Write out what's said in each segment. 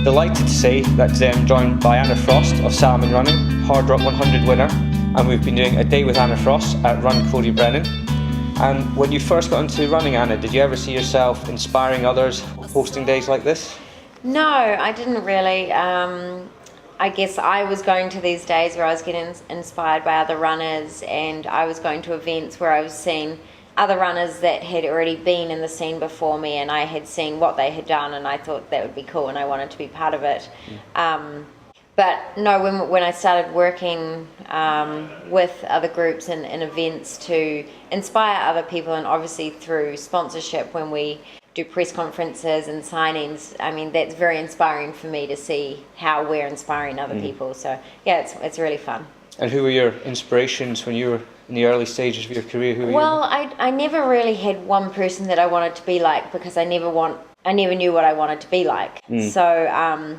Delighted to say that I'm joined by Anna Frost of Salmon Running, Hard Rock 100 winner, and we've been doing a day with Anna Frost at Run Coed Y Brenin. And when you first got into running, Anna, did you ever see yourself inspiring others hosting days like this? No, I didn't really. I guess I was going to these days where I was getting inspired by other runners, and I was going to events where I was seeing other runners that had already been in the scene before me, and I had seen what they had done, and I thought that would be cool, and I wanted to be part of it. But no, when I started working with other groups and events to inspire other people, and obviously through sponsorship when we do press conferences and signings, I mean, that's very inspiring for me to see how we're inspiring other people. So yeah, it's really fun. And who were your inspirations when you were in the early stages of your career? Well, I never really had one person that I wanted to be like, because I never knew what I wanted to be like. So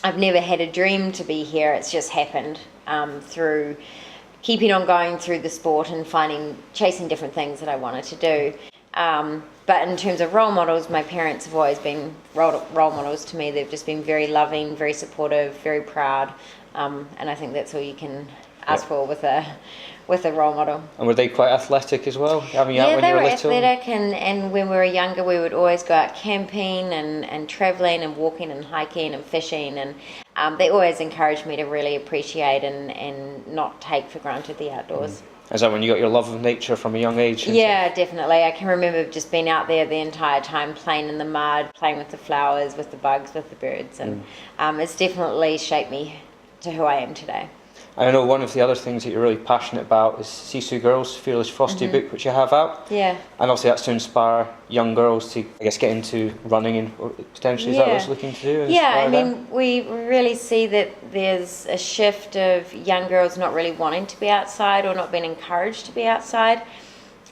I've never had a dream to be here. It's just happened through keeping on going through the sport and chasing different things that I wanted to do. But in terms of role models, my parents have always been role models to me. They've just been very loving, very supportive, very proud, and I think that's all you can ask for with a role model. And were they quite athletic as well? Yeah, they were athletic, and when we were younger, we would always go out camping and travelling and walking and hiking and fishing, and they always encouraged me to really appreciate and not take for granted the outdoors. Is that when you got your love of nature from a young age? Yeah, definitely. I can remember just being out there the entire time, playing in the mud, playing with the flowers, with the bugs, with the birds, and it's definitely shaped me to who I am today. I know one of the other things that you're really passionate about is Sisu Girls' Fearless Frosty book, which you have out. Yeah. And obviously that's to inspire young girls to, I guess, get into running and potentially, is that what it's looking to do? Yeah, I mean, we really see that there's a shift of young girls not really wanting to be outside or not being encouraged to be outside.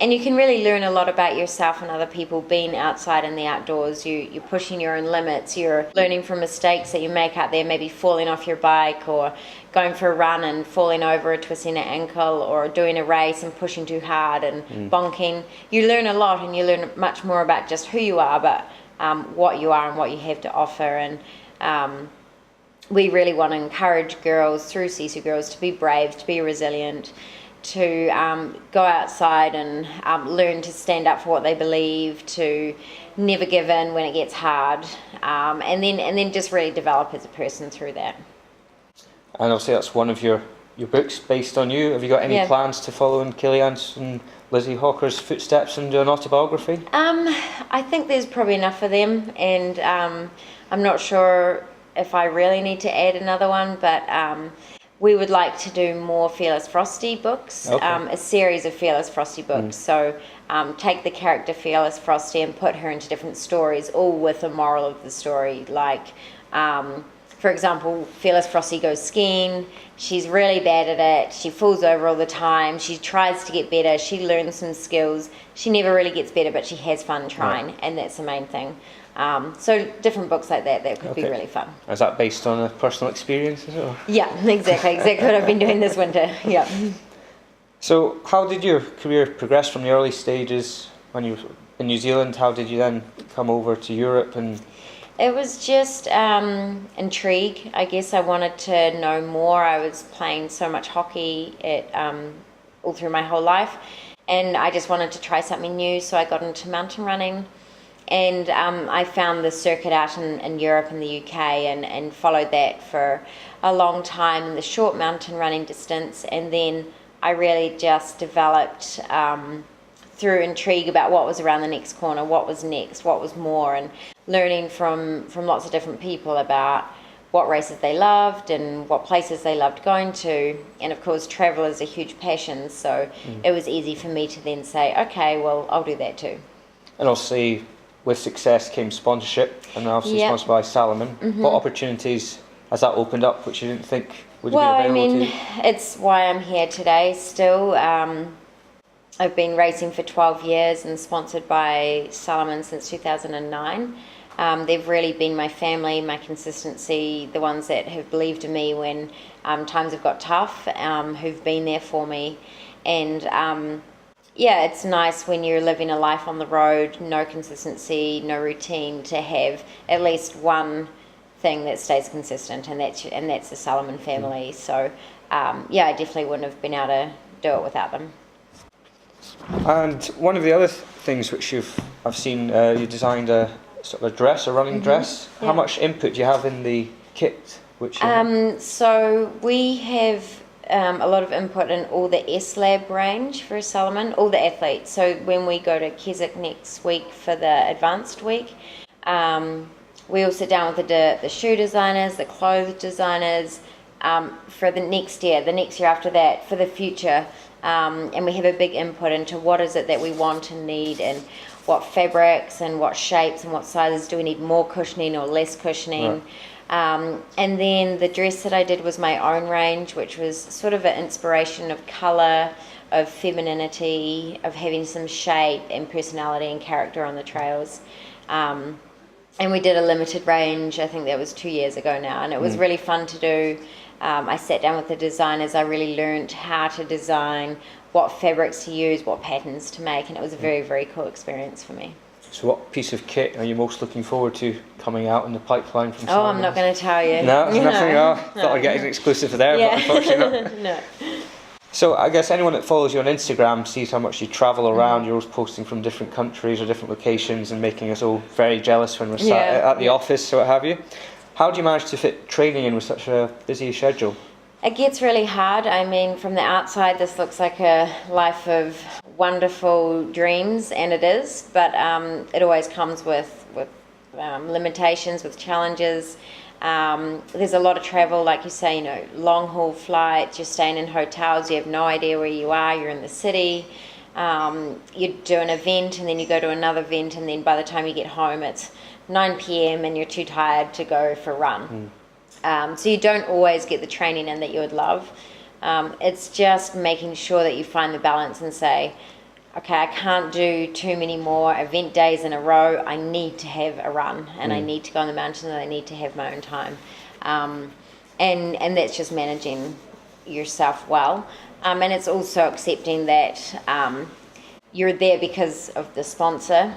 And you can really learn a lot about yourself and other people being outside in the outdoors. You're pushing your own limits. You're learning from mistakes that you make out there, maybe falling off your bike or going for a run and falling over or twisting an ankle, or doing a race and pushing too hard and bonking. You learn a lot, and you learn much more about just who you are, but what you are and what you have to offer. And we really want to encourage girls through Sisu Girls to be brave, to be resilient, to go outside and learn to stand up for what they believe, to never give in when it gets hard, and then just really develop as a person through that. And obviously that's one of your books based on you. Have you got any plans to follow in Killian's and Lizzie Hawker's footsteps and do an autobiography? I think there's probably enough of them, and I'm not sure if I really need to add another one, but we would like to do more Fearless Frosty books, a series of Fearless Frosty books. So take the character Fearless Frosty and put her into different stories, all with a moral of the story. Like, for example, Fearless Frosty goes skiing. She's really bad at it. She falls over all the time. She tries to get better. She learns some skills. She never really gets better, but she has fun trying, and that's the main thing. So different books like that could be really fun. Is that based on a personal experience? Is it? Yeah, exactly what I've been doing this winter. Yeah. So how did your career progress from the early stages when you were in New Zealand? How did you then come over to Europe? And it was just intrigue. I guess I wanted to know more. I was playing so much hockey all through my whole life, and I just wanted to try something new, so I got into mountain running. And I found the circuit out in Europe and the UK and followed that for a long time in the short mountain running distance. And then I really just developed through intrigue about what was around the next corner, what was next, what was more, and learning from lots of different people about what races they loved and what places they loved going to. And of course, travel is a huge passion, so it was easy for me to then say, okay, well, I'll do that too. And obviously, with success came sponsorship, and obviously sponsored by Salomon. What opportunities has that opened up, which you didn't think would be available to you? It's why I'm here today still. I've been racing for 12 years and sponsored by Salomon since 2009. They've really been my family, my consistency, the ones that have believed in me when times have got tough, who've been there for me. And yeah, it's nice when you're living a life on the road, no consistency, no routine, to have at least one thing that stays consistent, and that's the Salomon family. So yeah, I definitely wouldn't have been able to do it without them. And one of the other things which I've seen, you designed a sort of a dress, a running dress. Yeah. How much input do you have in the kit? So we have a lot of input in all the S-Lab range for Salomon, all the athletes. So when we go to Keswick next week for the advanced week, we all sit down with the shoe designers, the clothes designers, for the next year after that, for the future. And we have a big input into what is it that we want and need, and what fabrics and what shapes and what sizes. Do we need more cushioning or less cushioning? Right. And then the dress that I did was my own range, which was sort of an inspiration of colour, of femininity, of having some shape and personality and character on the trails. And we did a limited range, I think that was 2 years ago now, and it was really fun to do. I sat down with the designers, I really learned how to design, what fabrics to use, what patterns to make, and it was a very, very cool experience for me. So what piece of kit are you most looking forward to coming out in the pipeline from Salomon? Oh, I'm not going to tell you. No, there's nothing. I thought I'd get an exclusive there, but unfortunately not. No. So I guess anyone that follows you on Instagram sees how much you travel around. You're always posting from different countries or different locations and making us all very jealous when we're sat at the office or what have you. How do you manage to fit training in with such a busy schedule? It gets really hard. I mean, from the outside, this looks like a life of wonderful dreams, and it is, but it always comes with limitations, with challenges. There's a lot of travel, like you say, long haul flights, you're staying in hotels, you have no idea where you are, you're in the city, you do an event and then you go to another event, and then by the time you get home it's 9 p.m. and you're too tired to go for a run. So you don't always get the training in that you would love. It's just making sure that you find the balance and say, okay, I can't do too many more event days in a row. I need to have a run, and I need to go on the mountain, and I need to have my own time. And that's just managing yourself well. And it's also accepting that you're there because of the sponsor,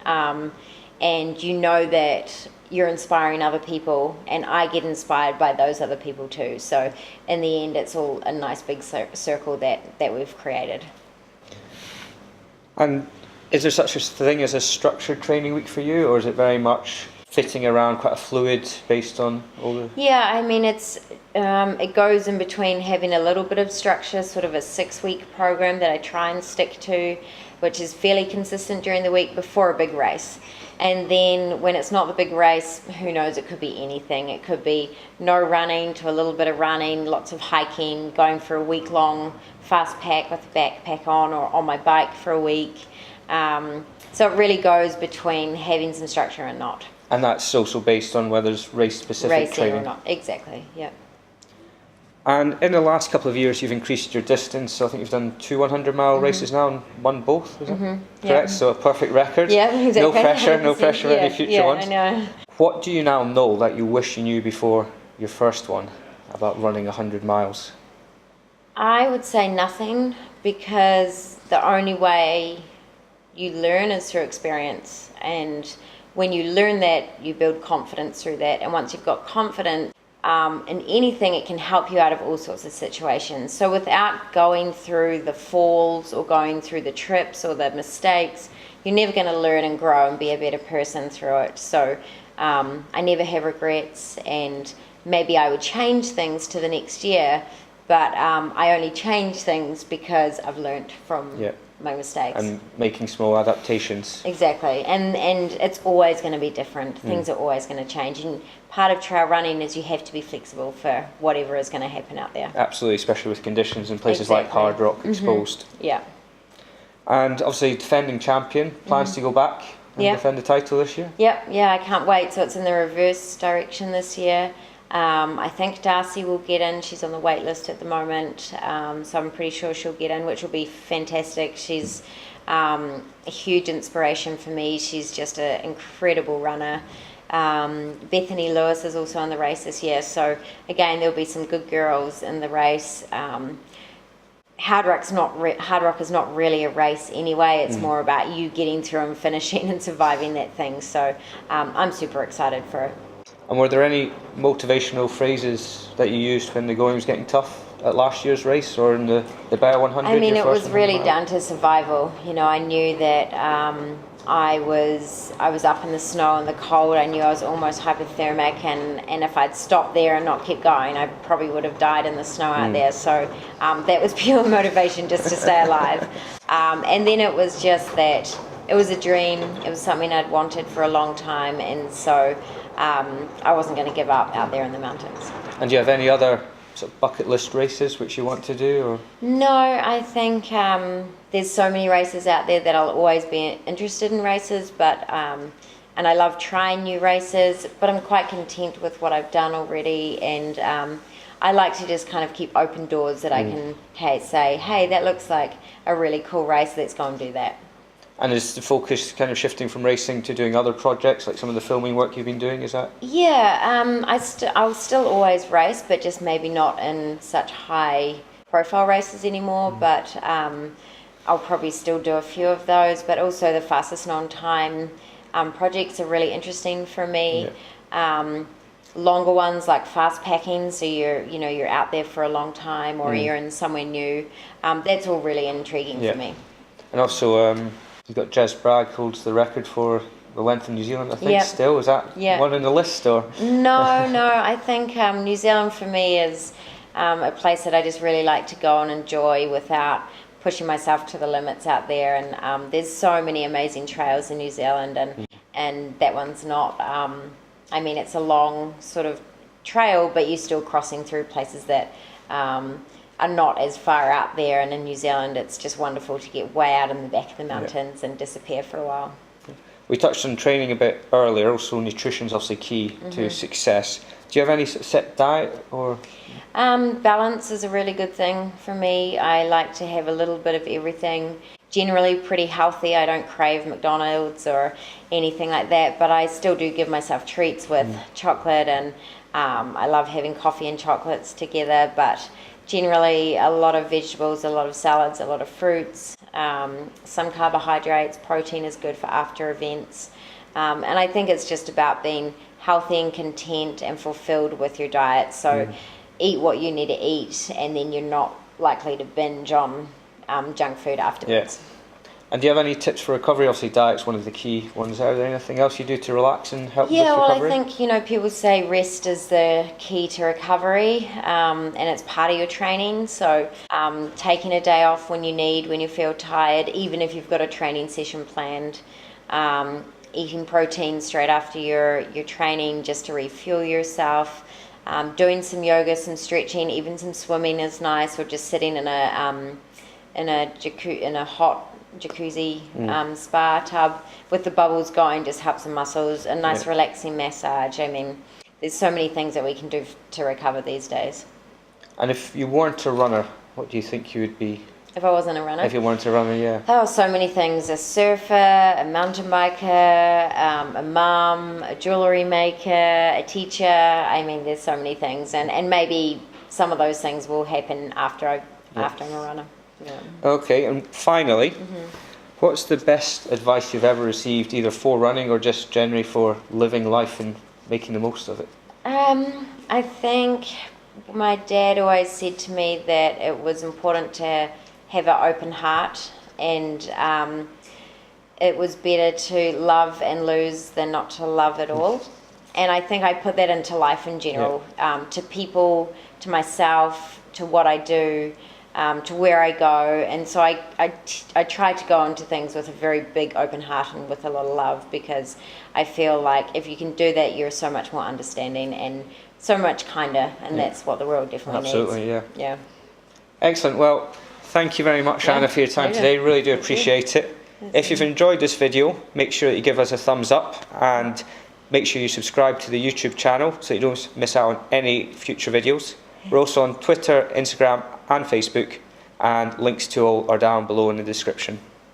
and you know that you're inspiring other people, and I get inspired by those other people too. So in the end, it's all a nice big circle that we've created. And is there such a thing as a structured training week for you, or is it very much fitting around quite a fluid based on all the... Yeah, I mean, it goes in between having a little bit of structure, sort of a 6-week program that I try and stick to, which is fairly consistent during the week before a big race. And then when it's not the big race, who knows, it could be anything. It could be no running to a little bit of running, lots of hiking, going for a week-long fast pack with a backpack on, or on my bike for a week. So it really goes between having some structure and not. And that's also based on whether it's race-specific training? Racing or not, exactly, yeah. And in the last couple of years, you've increased your distance. So I think you've done 2 100-mile races now and won both, is it? Correct? Yeah. So a perfect record. Yeah, exactly. No pressure for any future ones. Yeah, I know. What do you now know that you wish you knew before your first one about running 100 miles? I would say nothing, because the only way you learn is through experience. And when you learn that, you build confidence through that. And once you've got confidence, in anything, it can help you out of all sorts of situations. So without going through the falls or going through the trips or the mistakes, you're never going to learn and grow and be a better person through it. So I never have regrets, and maybe I would change things to the next year, but I only change things because I've learned from my mistakes. And making small adaptations. Exactly, and it's always going to be different. Things are always going to change, and part of trail running is you have to be flexible for whatever is going to happen out there. Absolutely, especially with conditions in places like hard rock exposed. Yeah. And obviously defending champion, plans to go back and defend the title this year? Yep, yeah, I can't wait. So it's in the reverse direction this year. I think Darcy will get in. She's on the wait list at the moment, so I'm pretty sure she'll get in, which will be fantastic. She's a huge inspiration for me. She's just an incredible runner. Bethany Lewis is also in the race this year, so again, there'll be some good girls in the race. Hard rock is not really a race anyway. It's more about you getting through and finishing and surviving that thing. So I'm super excited for it. And were there any motivational phrases that you used when the going was getting tough at last year's race or in the Bear 100? I mean, it was really down to survival. You know, I knew that I was up in the snow and the cold. I knew I was almost hypothermic, and if I'd stopped there and not kept going, I probably would have died in the snow out there. So that was pure motivation just to stay alive. And then it was just that it was a dream. It was something I'd wanted for a long time, and so I wasn't going to give up out there in the mountains. And do you have any other sort of bucket list races which you want to do? Or? No, I think there's so many races out there that I'll always be interested in races, but and I love trying new races, but I'm quite content with what I've done already, and I like to just kind of keep open doors that I can say, hey, that looks like a really cool race, let's go and do that. And is the focus kind of shifting from racing to doing other projects, like some of the filming work you've been doing, is that? Yeah, I'll still always race, but just maybe not in such high profile races anymore, but I'll probably still do a few of those, but also the fastest known time projects are really interesting for me. Yeah. Longer ones like fast packing, so you're out there for a long time, or you're in somewhere new. That's all really intriguing for me. And also, you've got Jez Bragg holds the record for the length in New Zealand, I think. Still, is that one on the list, or? No, I think New Zealand for me is a place that I just really like to go and enjoy without pushing myself to the limits out there. And there's so many amazing trails in New Zealand, and that one's not. I mean, it's a long sort of trail, but you're still crossing through places that are not as far out there. And in New Zealand, it's just wonderful to get way out in the back of the mountains and disappear for a while. We touched on training a bit earlier. Also, nutrition's obviously key to success. Do you have any set diet or? Balance is a really good thing for me. I like to have a little bit of everything. Generally pretty healthy. I don't crave McDonald's or anything like that, but I still do give myself treats with chocolate, and I love having coffee and chocolates together, but generally a lot of vegetables, a lot of salads, a lot of fruits, some carbohydrates. Protein is good for after events, and I think it's just about being healthy and content and fulfilled with your diet. So eat what you need to eat, and then you're not likely to binge on junk food afterwards. Yeah. And do you have any tips for recovery? Obviously, diet's one of the key ones. Are there anything else you do to relax and help with recovery? Well, I think, people say rest is the key to recovery, and it's part of your training. So taking a day off when you feel tired, even if you've got a training session planned, eating protein straight after your training just to refuel yourself, doing some yoga, some stretching, even some swimming is nice, or just sitting in a hot jacuzzi spa tub with the bubbles going just helps the muscles. A nice relaxing massage. I mean, there's so many things that we can do to recover these days. And if you weren't a runner, what do you think you would be? If I wasn't a runner? If you weren't a runner, yeah. Oh, so many things. A surfer, a mountain biker, a mum, a jewellery maker, a teacher. I mean, there's so many things. And maybe some of those things will happen after I'm a runner. Yeah. Okay, and finally, what's the best advice you've ever received, either for running or just generally for living life and making the most of it? I think my dad always said to me that it was important to have an open heart, and it was better to love and lose than not to love at all. And I think I put that into life in general, to people, to myself, to what I do, to where I go. And so I try to go into things with a very big open heart and with a lot of love, because I feel like if you can do that, you're so much more understanding and so much kinder, and that's what the world definitely needs. Absolutely, yeah. Excellent. Well, thank you very much, Anna, for your time today. Really do appreciate it. If you've enjoyed this video, make sure that you give us a thumbs up, and make sure you subscribe to the YouTube channel so you don't miss out on any future videos. We're also on Twitter, Instagram and Facebook, and links to all are down below in the description.